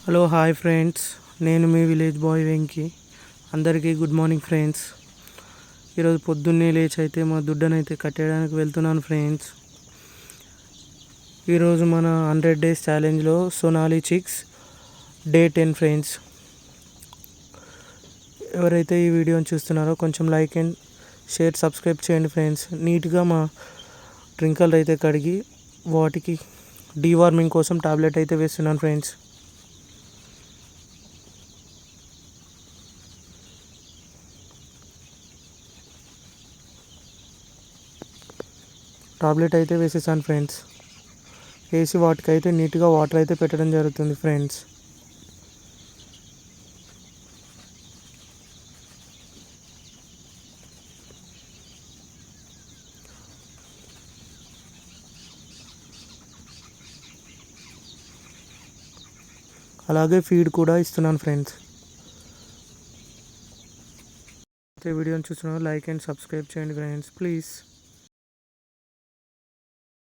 Hello hi friends, నేను మీ village boy Venky. అందరికీ good morning friends. ఈరోజు పొద్దున్నే లేచి అయితే మా దుడ్డనైతే కట్టేయడానికి వెళ్తున్నాను ఫ్రెండ్స్. ఈరోజు మన 100 days ఛాలెంజ్లో సోనాలి చిక్స్ డే 10 ఫ్రెండ్స్. ఎవరైతే ఈ వీడియోని చూస్తున్నారో కొంచెం లైక్ అండ్ షేర్ సబ్స్క్రైబ్ చేయండి ఫ్రెండ్స్. నీట్గా మా ట్రింకల్ అయితే కడిగి వాటికి డీవార్మింగ్ కోసం టాబ్లెట్ అయితే వేస్తున్నాను ఫ్రెండ్స్. టాబ్లెట్ అయితే వేసేసాను ఫ్రెండ్స్. వేసి వాటికైతే నీట్గా వాటర్ అయితే పెట్టడం జరుగుతుంది ఫ్రెండ్స్. అలాగే ఫీడ్ కూడా ఇస్తున్నాను ఫ్రెండ్స్. వీడియోని చూస్తున్నాను, లైక్ అండ్ సబ్స్క్రైబ్ చేయండి ఫ్రెండ్స్ ప్లీజ్.